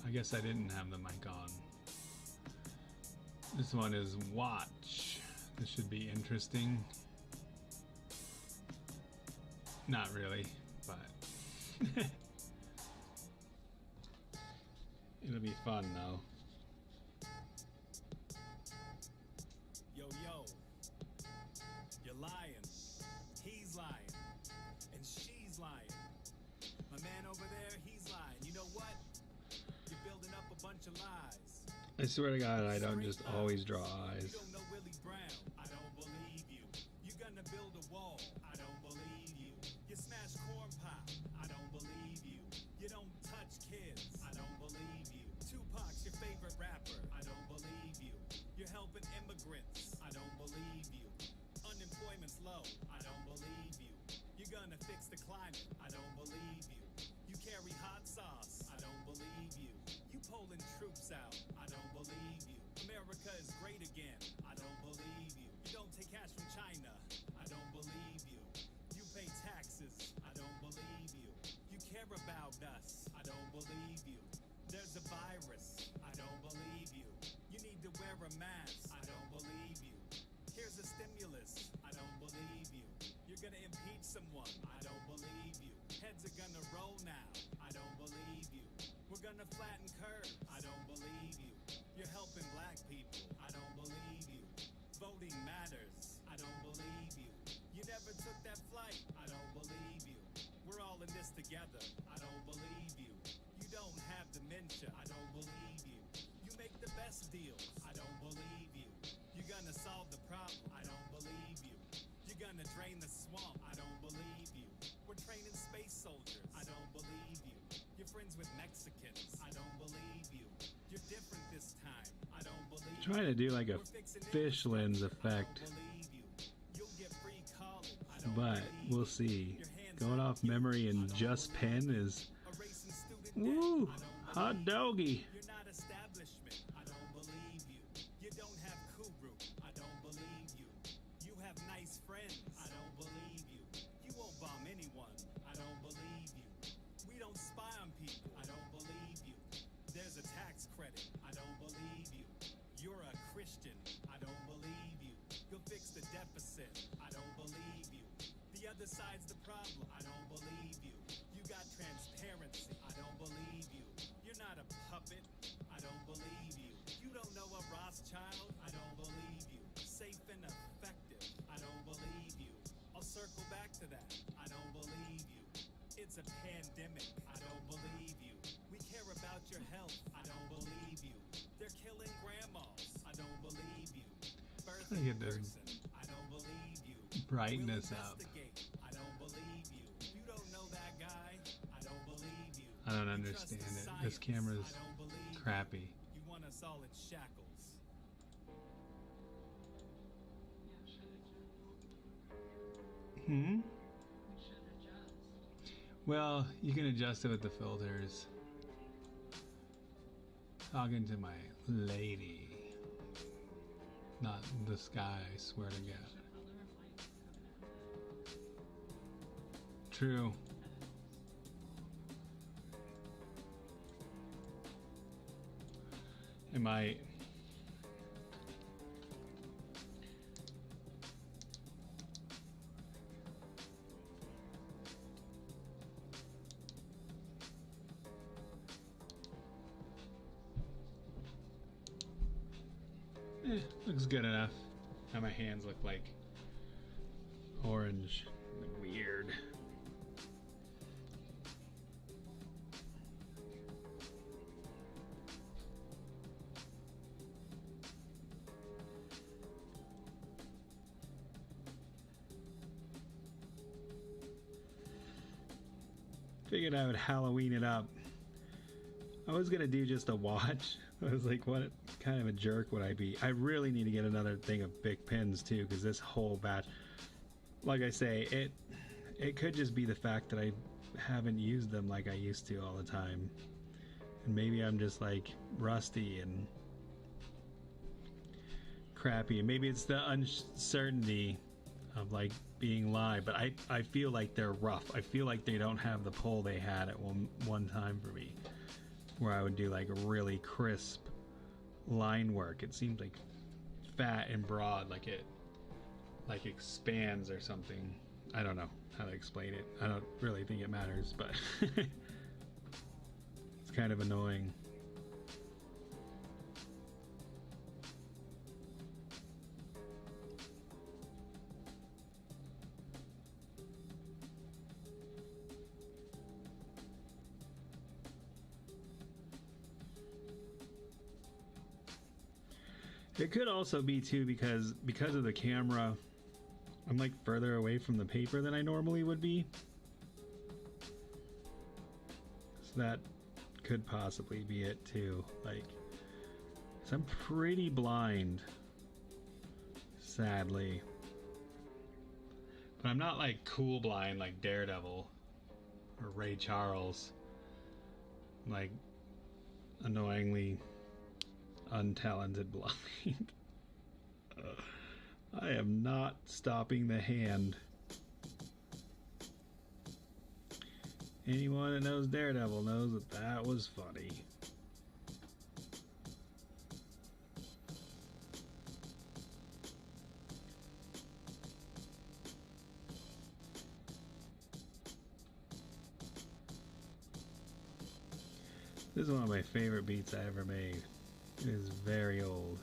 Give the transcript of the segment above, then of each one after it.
I guess I didn't have the mic on. This one is watch. This should be interesting. Not really, but it'll be fun though. Yo, yo, you're lying, he's lying, and she's lying. My man over there, he's lying. You know what? You're building up a bunch of lies. I swear to God, I don't just always draw eyes. You don't know Willie Brown. I don't believe you. You're gonna build a wall. I don't believe you. You smash corn pop. I don't believe you. You don't touch kids. I don't believe you. Tupac's your favorite rapper. I don't believe you. You're helping immigrants. I don't believe you. Unemployment's low. I don't believe you. You're gonna fix the climate. I don't believe you. You carry hot sauce. I don't believe you. You pulling troops out. I don't believe you. America is great again. I don't believe you. You don't take cash from China. I don't believe you. You pay taxes. I don't believe you. You care about us. I don't believe you. There's a virus. I don't believe you. You need to wear a mask. I don't believe you. Here's a stimulus. I don't believe you. You're gonna impeach someone. I don't believe you. Heads are gonna roll now. I don't believe you. We're gonna flatten curves. I don't believe you. You're helping black people. I don't believe you. Voting matters. I don't believe you. You never took that flight. I don't believe you. We're all in this together. I don't believe you. You don't have dementia. I don't believe you. You make the best deals. I don't believe you. You're gonna solve the problem. I don't believe you. You're gonna drain the swamp. I don't believe you. We're training space soldiers. I don't believe you. You're friends with Mexicans. I don't believe you. You're different this time. I don't believe you. Trying to do like a fish lens effect, but we'll see. Going off memory and just pen is woo, hot doggy. You're not establishment. I don't believe you. You don't have Kuru. I don't believe you. You have nice friends. I don't believe you. You won't bomb anyone. I don't believe you. We don't spy on people. I don't believe you. There's a tax credit. I don't believe you. You're a Christian. I don't believe you. You'll fix the deficit. I don't believe you. The other side's the problem. I don't believe you. You got transparency. I don't believe you. You're not a puppet. I don't believe you. You don't know a Rothschild. I don't believe you. Safe and effective. I don't believe you. I'll circle back to that. I don't believe you. It's a pandemic. I don't believe you. We care about your health. I don't believe you. They're killing grandmas. I don't believe you. Birth Trying to get this I don't believe you. brightness We'll up. investigate. I don't believe you. You don't know that guy. I don't believe you. I don't You trust understand the it. science. This camera's I don't believe you. crappy. You want us all in shackles. Hmm? Well, you can adjust it with the filters. Talking to my lady. Not the sky, I swear to God. True. It might. Looks good enough. Now my hands look like orange. Weird. Figured I would Halloween it up. I was gonna do just a watch. I was like, what kind of a jerk would I be? I really need to get another thing of big pens too, because this whole batch, like I say, it could just be the fact that I haven't used them like I used to all the time. And maybe I'm just like rusty and crappy. And maybe it's the uncertainty of like being live, but I feel like they're rough. I feel like they don't have the pull they had at one time for me. where I would do like really crisp line work. It seems like fat and broad, like it like expands or something. I don't know how to explain it. I don't really think it matters, but it's kind of annoying. It could also be too because of the camera, I'm like further away from the paper than I normally would be. So that could possibly be it too. Like, 'cause I'm pretty blind, sadly. But I'm not like cool blind like Daredevil or Ray Charles. I'm like annoyingly untalented blind. I am not stopping the hand. Anyone that knows Daredevil knows that that was funny. This is one of my favorite beats I ever made. It is very old.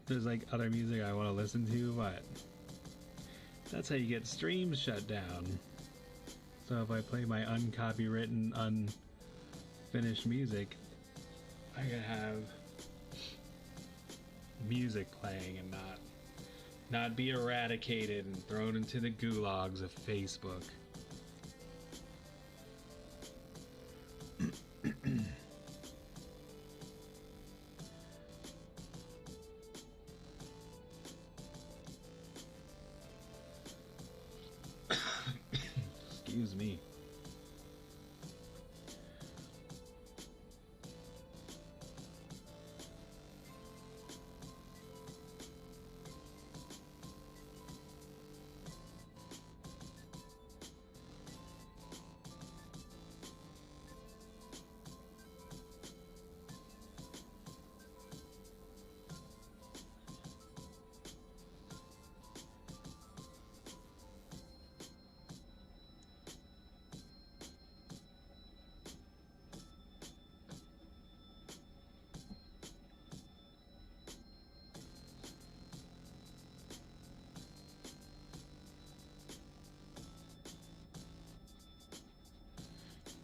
There's like other music I want to listen to, but that's how you get streams shut down. So if I play my uncopywritten, unfinished music, I can have music playing and not be eradicated and thrown into the gulags of Facebook. Excuse me.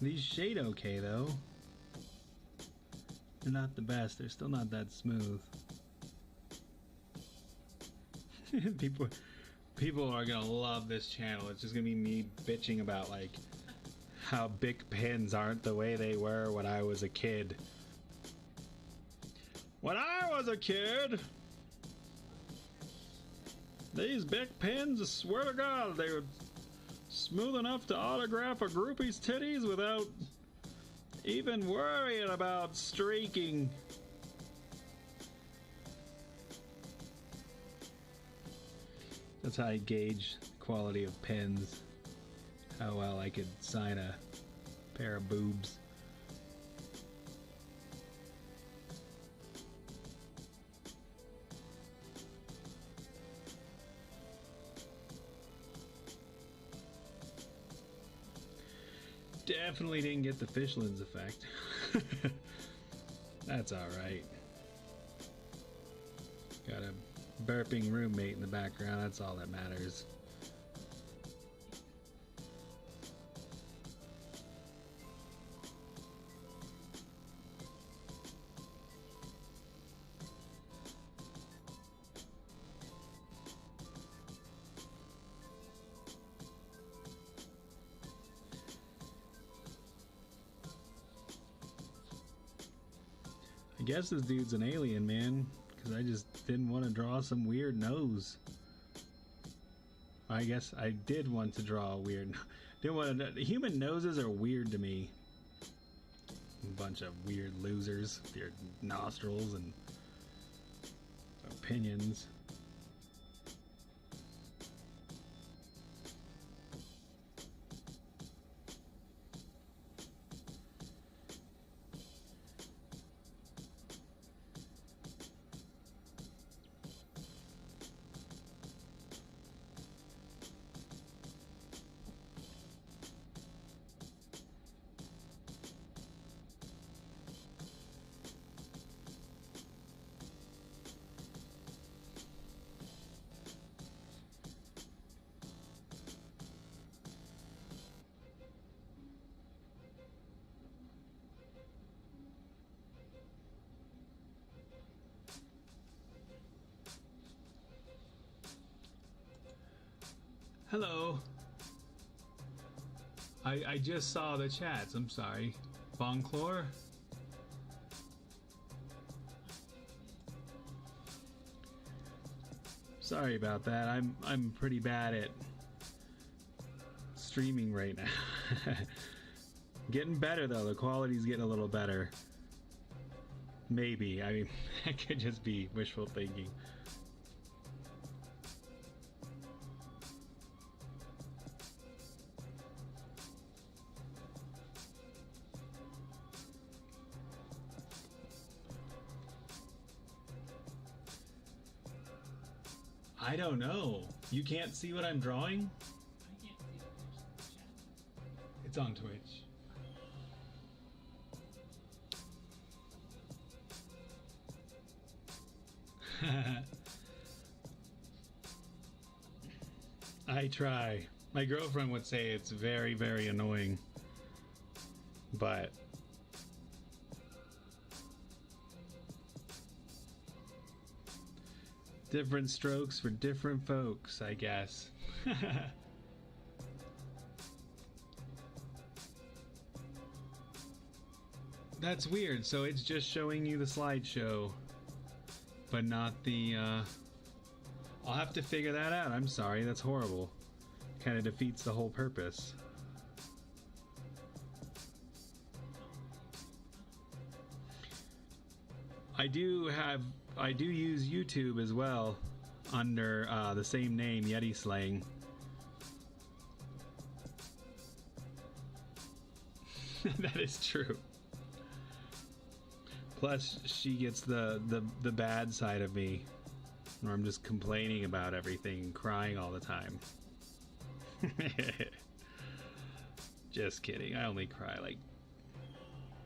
These shade okay though. They're not the best. They're still not that smooth. People are gonna love this channel. It's just gonna be me bitching about like how Bic pens aren't the way they were when I was a kid. When I was a kid, these Bic pens, I swear to God, they were smooth enough to autograph a groupie's titties without even worrying about streaking. That's how I gauge the quality of pens, how well I could sign a pair of boobs. Definitely didn't get the Fishlands effect. That's alright. Got a burping roommate in the background, that's all that matters. I guess this dude's an alien, man, because I just didn't want to draw some weird nose. I guess I did want to draw a weird didn't want to. Human noses are weird to me. A bunch of weird losers with their nostrils and opinions. Hello. I just saw the chats. I'm sorry. Bonclore? Sorry about that. I'm pretty bad at streaming right now. Getting better though. The quality's getting a little better. Maybe. I mean, that could just be wishful thinking. I don't know. You can't see what I'm drawing? I can't see the chat. It's on Twitch. I try. My girlfriend would say it's very, very annoying. But different strokes for different folks, I guess. That's weird. So it's just showing you the slideshow, but not the I'll have to figure that out. I'm sorry, that's horrible. Kind of defeats the whole purpose. I do use YouTube as well under the same name, Yeti Slaying. That is true. Plus, she gets the bad side of me, where I'm just complaining about everything, crying all the time. Just kidding. I only cry like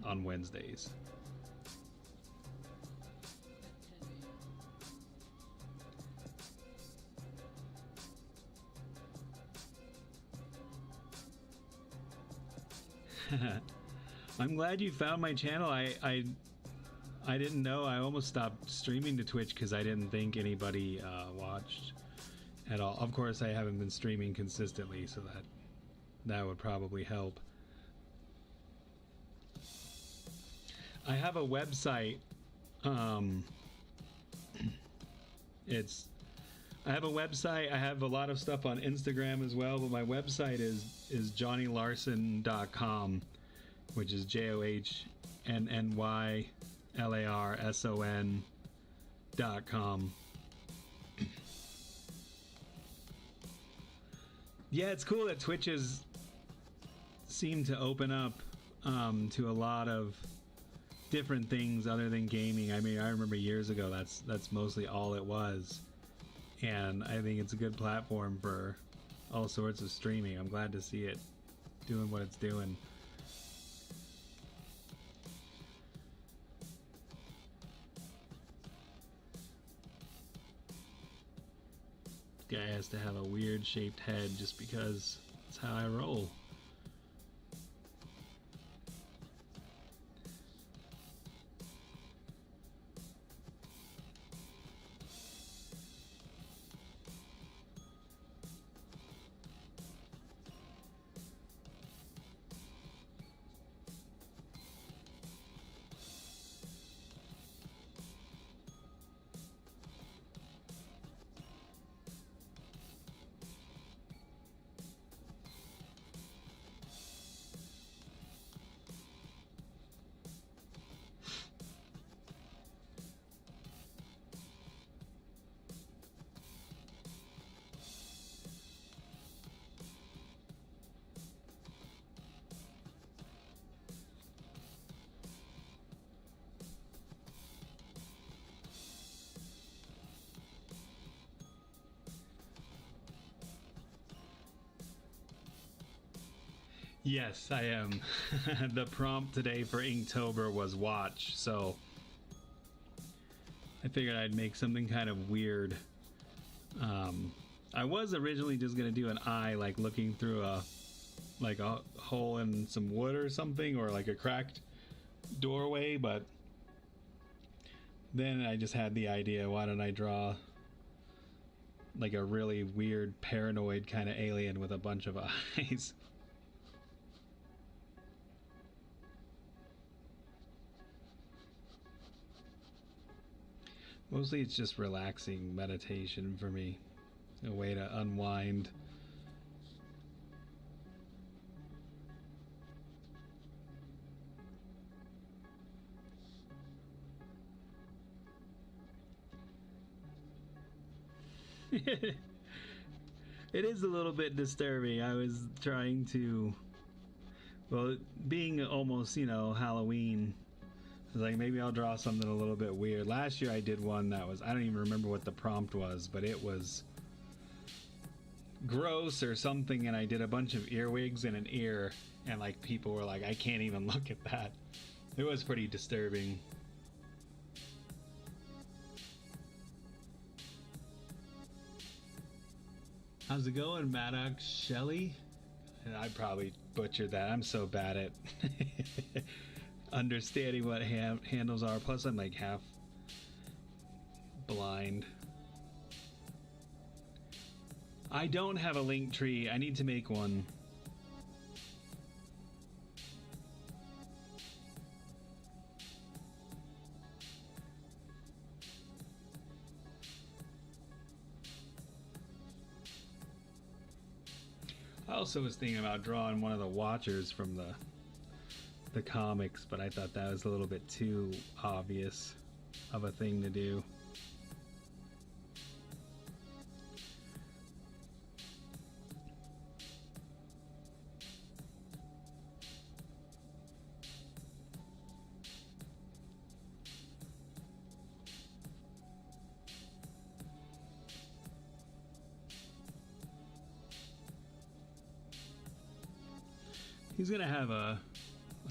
on Wednesdays. I'm glad you found my channel. I didn't know. I almost stopped streaming to Twitch because I didn't think anybody watched at all. Of course, I haven't been streaming consistently, so that would probably help. I have a website. I have a website. I have a lot of stuff on Instagram as well, but my website is johnnylarson.com, which is JohnnyLarson.com. Yeah, it's cool that Twitches seem to open up to a lot of different things other than gaming. I mean, I remember years ago that's mostly all it was. And I think it's a good platform for all sorts of streaming. I'm glad to see it doing what it's doing. This guy has to have a weird shaped head just because that's how I roll. Yes, I am. The prompt today for Inktober was watch, so I figured I'd make something kind of weird. I was originally just gonna do an eye, like looking through a hole in some wood or something, or like a cracked doorway, but then I just had the idea, why don't I draw like a really weird paranoid kind of alien with a bunch of eyes. Mostly it's just relaxing meditation for me, a way to unwind. It is a little bit disturbing. I was trying to, well, being almost, Halloween, I was like, maybe I'll draw something a little bit weird. Last year I did one that was, I don't even remember what the prompt was, but it was gross or something, and I did a bunch of earwigs and an ear, and like people were like, I can't even look at that. It was pretty disturbing. How's it going, Maddox Shelley? And I probably butchered that. I'm so bad at understanding what handles are. Plus, I'm like half blind. I don't have a link tree. I need to make one. I also was thinking about drawing one of the Watchers from the comics, but I thought that was a little bit too obvious of a thing to do. He's gonna have a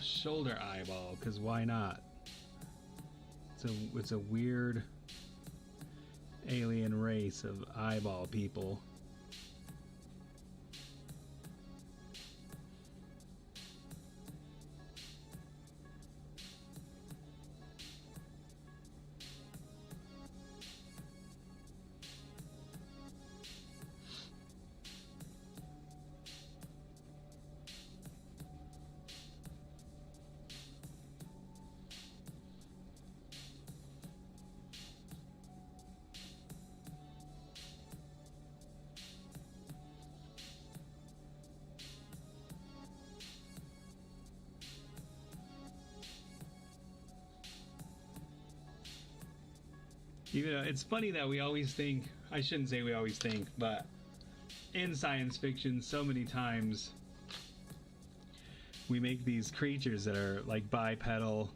shoulder eyeball, because why not? It's a weird alien race of eyeball people. It's funny that we always think, I shouldn't say we always think, but in science fiction, so many times we make these creatures that are like bipedal,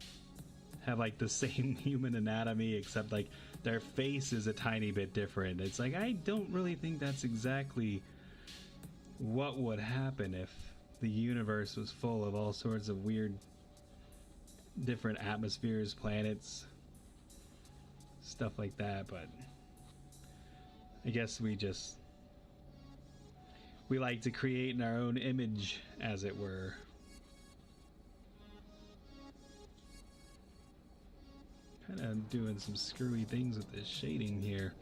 have like the same human anatomy, except like their face is a tiny bit different. It's like, I don't really think that's exactly what would happen if the universe was full of all sorts of weird different atmospheres, planets, stuff like that. But I guess we like to create in our own image, as it were. Kind of doing some screwy things with this shading here.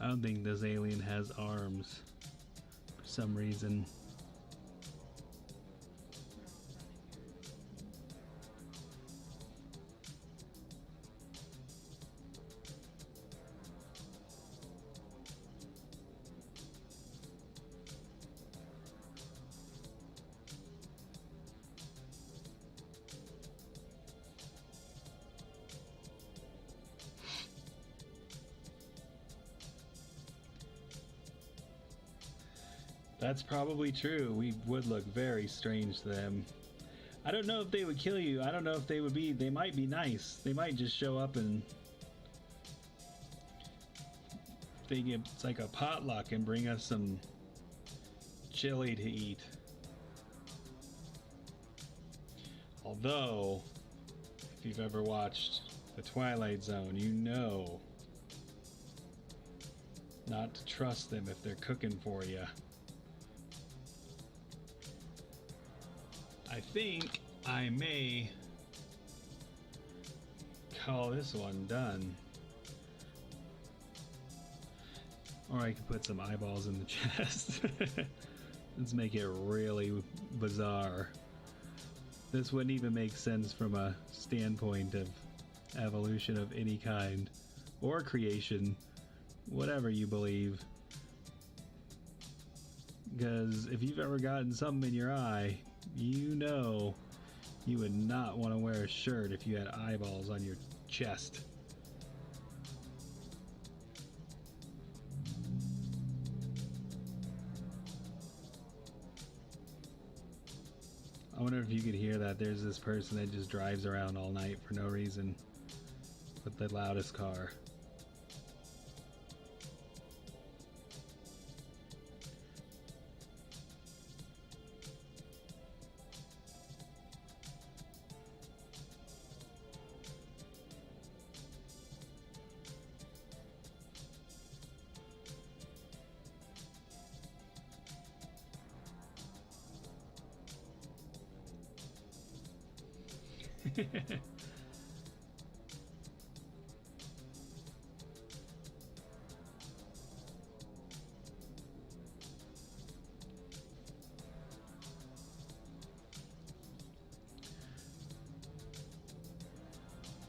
I don't think this alien has arms for some reason. That's probably true. We would look very strange to them. I don't know if they would kill you. I don't know if they would be. They might be nice. They might just show up and think it's like a potluck and bring us some chili to eat. Although, if you've ever watched The Twilight Zone, you know not to trust them if they're cooking for you. I think I may call this one done. Or I could put some eyeballs in the chest. Let's make it really bizarre. This wouldn't even make sense from a standpoint of evolution of any kind, or creation, whatever you believe. Because if you've ever gotten something in your eye, you know you would not want to wear a shirt if you had eyeballs on your chest. I wonder if you could hear that. There's this person that just drives around all night for no reason with the loudest car.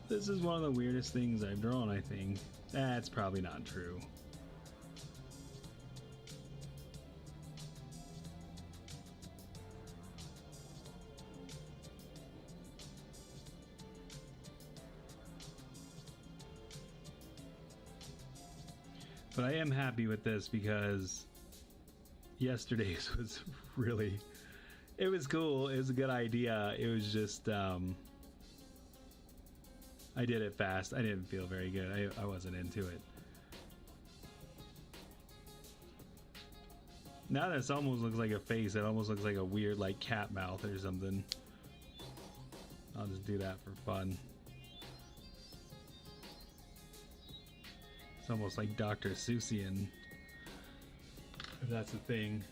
This is one of the weirdest things I've drawn, I think. That's probably not true. But I am happy with this because yesterday's was really, it was cool. It was a good idea. It was just, I did it fast. I didn't feel very good. I wasn't into it. Now this almost looks like a face. It almost looks like a weird like cat mouth or something. I'll just do that for fun. It's almost like Dr. Seussian, if that's a thing.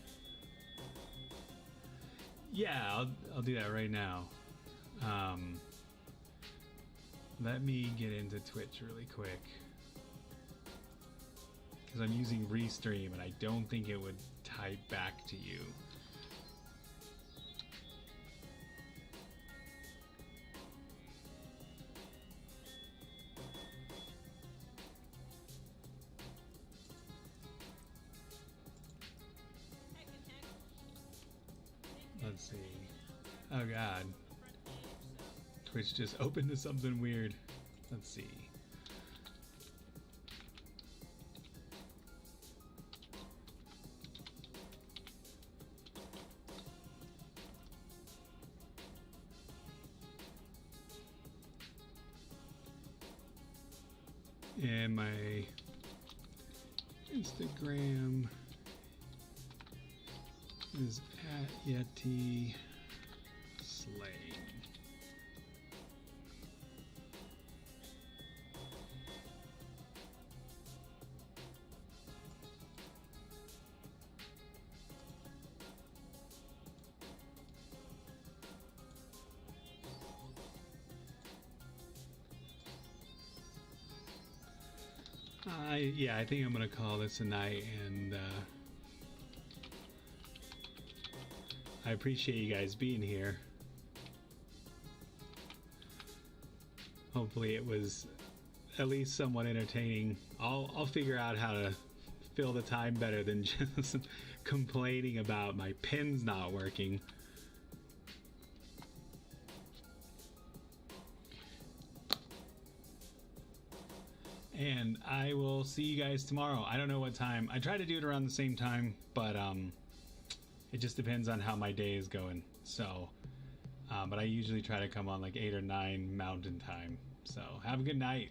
Yeah, I'll do that right now. Let me get into Twitch really quick, because I'm using Restream and I don't think it would type back to you. Let's see. Oh god. Twitch just opened to something weird. Let's see. And my Instagram is @Yeti Slaying. Yeah, I think I'm gonna call this a night, and I appreciate you guys being here. Hopefully it was at least somewhat entertaining. I'll figure out how to fill the time better than just complaining about my pen's not working. And I will see you guys tomorrow. I don't know what time. I try to do it around the same time, but It just depends on how my day is going. So, but I usually try to come on like 8 or 9 Mountain Time. So have a good night.